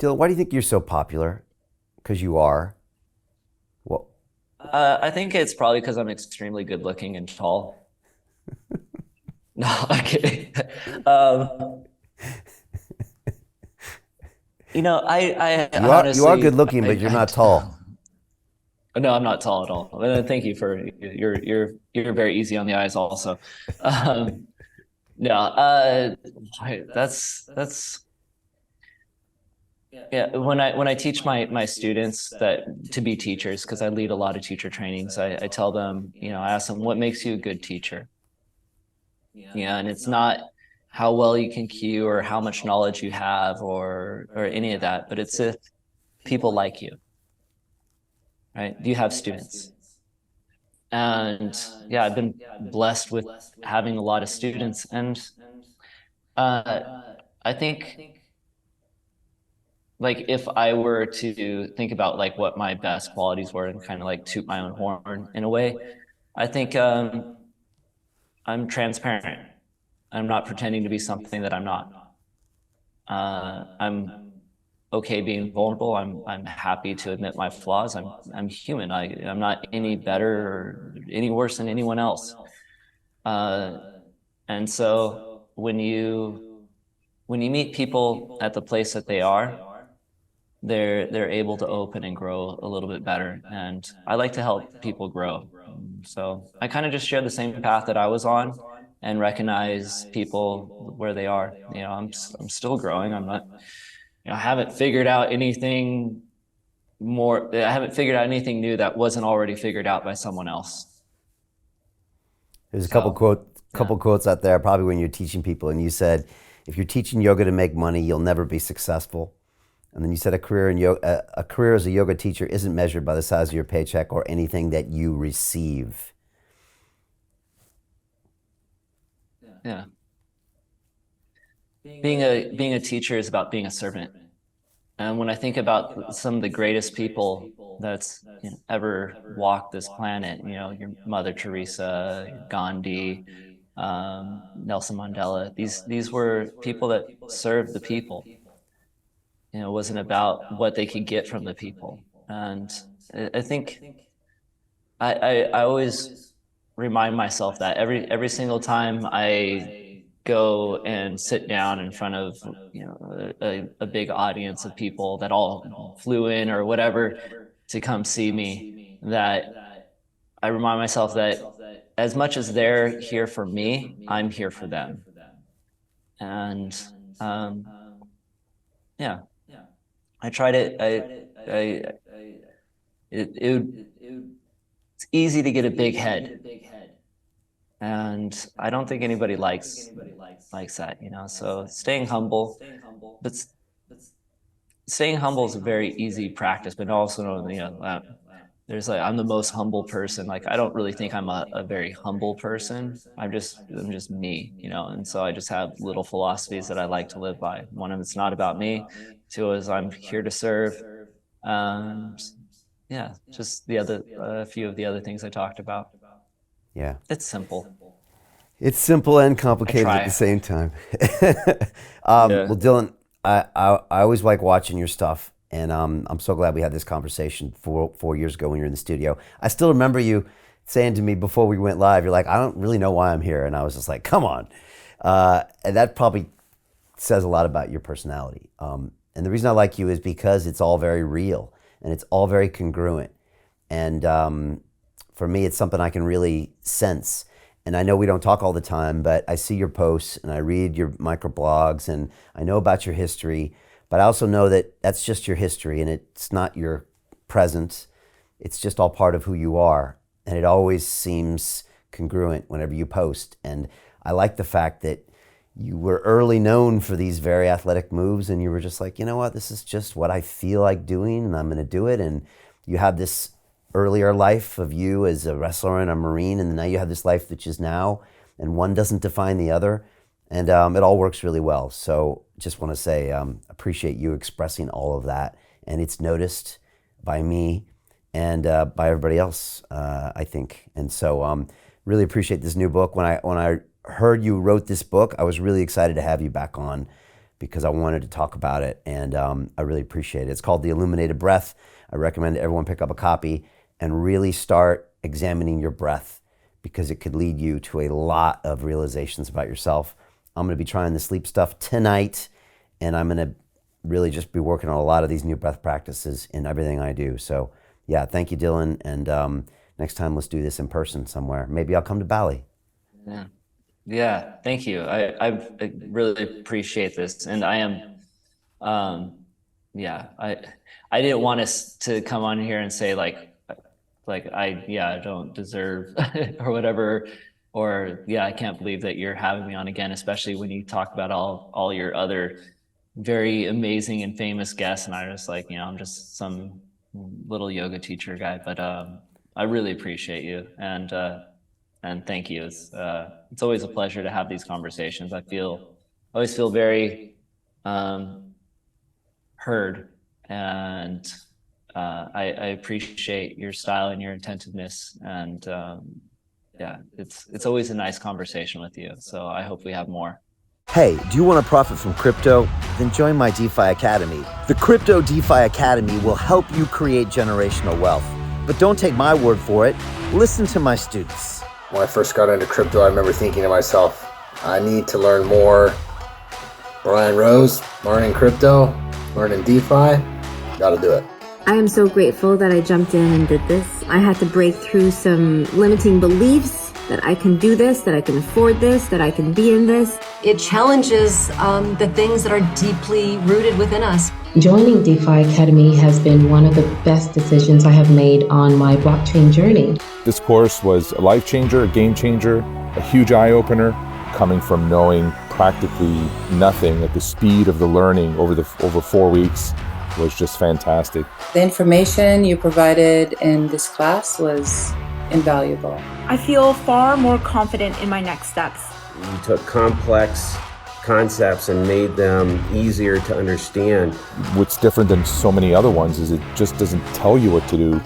Dylan, why do you think you're so popular? Because you are. Well, I think it's probably because I'm extremely good looking and tall. No, I'm kidding. Um, I you are good honestly, looking, but you're not tall. no, I'm not tall at all. Thank you for you're very easy on the eyes also. Um, no, that's yeah. When I teach my students that to be teachers, because I lead a lot of teacher trainings, I tell them, I ask them, what makes you a good teacher? Yeah, and it's not how well you can cue or how much knowledge you have or any of that, but it's if people like you, right? Do you have students? And yeah, I've been blessed with having a lot of students, and uh, I think like if I were to think about like what my best qualities were and kind of like toot my own horn in a way, I think I'm transparent. I'm not pretending to be something that I'm not. I'm okay being vulnerable. I'm happy to admit my flaws. I'm human. I'm not any better or any worse than anyone else. Uh, and so when you meet people at the place that they are, they're able to open and grow a little bit better. And I like to help people grow. So I kind of just share the same path that I was on and recognize people where they are. I'm still growing. I'm not, I haven't figured out anything more. I haven't figured out anything new that wasn't already figured out by someone else. There's a So yeah, couple quotes out there, probably when you're teaching people, and you said, if you're teaching yoga to make money, you'll never be successful. And then you said a career as a yoga teacher isn't measured by the size of your paycheck or anything that you receive. yeah. Being a teacher is about being a servant. And when I think about some of the greatest people that's ever walked this planet, your Mother Teresa, Gandhi, Nelson Mandela, these were people that served the people. It wasn't about what they could get from the people. And I think I always remind myself that every single time I go and sit down in front of a big audience of people that all flew in or whatever to come see me, that I remind myself that as much as they're here for me, I'm here for them. And um, yeah, I tried it. I it's easy to get a big head, and I don't think anybody likes that. So staying humble, but staying humble is a very easy practice. But also, there's like I'm the most humble person. Like I don't really think I'm a very humble person. I'm just me, and so I just have little philosophies that I like to live by. One of it's not about me. Two is I'm here to serve. Um, yeah, just the other a few of the other things I talked about. Yeah. It's simple. It's simple and I complicated at the try. same time. Yeah. Well, Dylan, I always like watching your stuff, and I'm so glad we had this conversation 4 years ago when you were in the studio. I still remember you saying to me before we went live, you're like, I don't really know why I'm here, and I was just like, come on, and that probably says a lot about your personality. And the reason I like you is because it's all very real and it's all very congruent, and for me, it's something I can really sense. And I know we don't talk all the time, but I see your posts and I read your microblogs and I know about your history. But I also know that that's just your history and it's not your present. It's just all part of who you are. And it always seems congruent whenever you post. And I like the fact that you were early known for these very athletic moves and you were just like, you know what, this is just what I feel like doing and I'm going to do it. And you have this earlier life of you as a wrestler and a Marine, and now you have this life which is now, and one doesn't define the other, and it all works really well. So just want to say, appreciate you expressing all of that, and it's noticed by me and by everybody else, I think. And so really appreciate this new book. When I heard you wrote this book, I was really excited to have you back on because I wanted to talk about it, and I really appreciate it. It's called The Illuminated Breath. I recommend everyone pick up a copy and really start examining your breath, because it could lead you to a lot of realizations about yourself. I'm going to be trying the sleep stuff tonight, and I'm going to really just be working on a lot of these new breath practices in everything I do. So yeah, thank you, Dylan. And next time, let's do this in person somewhere. Maybe I'll come to Bali. Yeah, thank you. I really appreciate this. And I am, I didn't want us to come on here and say I don't deserve or whatever, or I can't believe that you're having me on again, especially when you talk about all your other very amazing and famous guests. And I was like, I'm just some little yoga teacher guy, but I really appreciate you. And thank you. It's always a pleasure to have these conversations. I always feel very heard, and I appreciate your style and your attentiveness. And it's always a nice conversation with you. So I hope we have more. Hey, do you want to profit from crypto? Then join my DeFi Academy. The Crypto DeFi Academy will help you create generational wealth. But don't take my word for it. Listen to my students. When I first got into crypto, I remember thinking to myself, I need to learn more. Brian Rose, learning crypto, learning DeFi, gotta do it. I am so grateful that I jumped in and did this. I had to break through some limiting beliefs that I can do this, that I can afford this, that I can be in this. It challenges the things that are deeply rooted within us. Joining DeFi Academy has been one of the best decisions I have made on my blockchain journey. This course was a life changer, a game changer, a huge eye-opener, coming from knowing practically nothing at the speed of the learning over 4 weeks was just fantastic. The information you provided in this class was invaluable. I feel far more confident in my next steps. You took complex concepts and made them easier to understand. What's different than so many other ones is it just doesn't tell you what to do.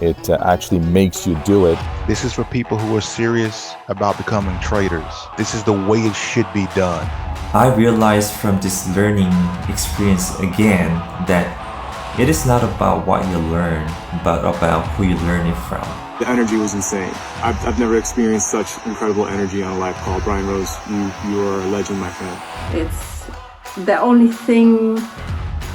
It actually makes you do it. This is for people who are serious about becoming traders. This is the way it should be done. I realized from this learning experience again that it is not about what you learn, but about who you learn it from. The energy was insane. I've never experienced such incredible energy on a live call. Brian Rose, you are a legend, my friend. It's the only thing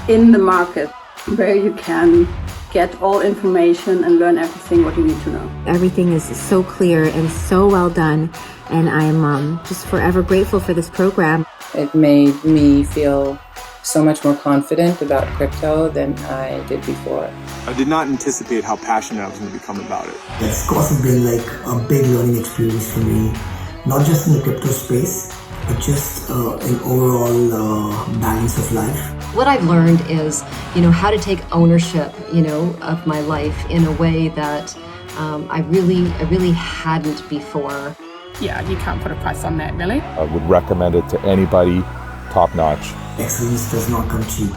in the market where you can get all information and learn everything what you need to know. Everything is so clear and so well done, and I'm just forever grateful for this program. It made me feel so much more confident about crypto than I did before. I did not anticipate how passionate I was going to become about it. It's also been like a big learning experience for me, not just in the crypto space, but just an overall balance of life. What I've learned is, how to take ownership, of my life in a way that I really hadn't before. Yeah, you can't put a price on that, really. I would recommend it to anybody, top notch. Excellence does not come cheap.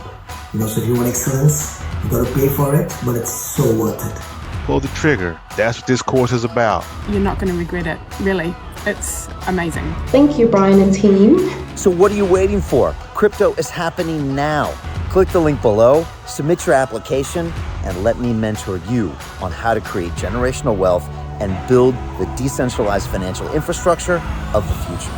So if you want excellence, you gotta pay for it, but it's so worth it. Pull the trigger. That's what this course is about. You're not going to regret it, really. It's amazing. Thank you, Brian and team. So what are you waiting for? Crypto is happening now. Click the link below, submit your application, and let me mentor you on how to create generational wealth and build the decentralized financial infrastructure of the future.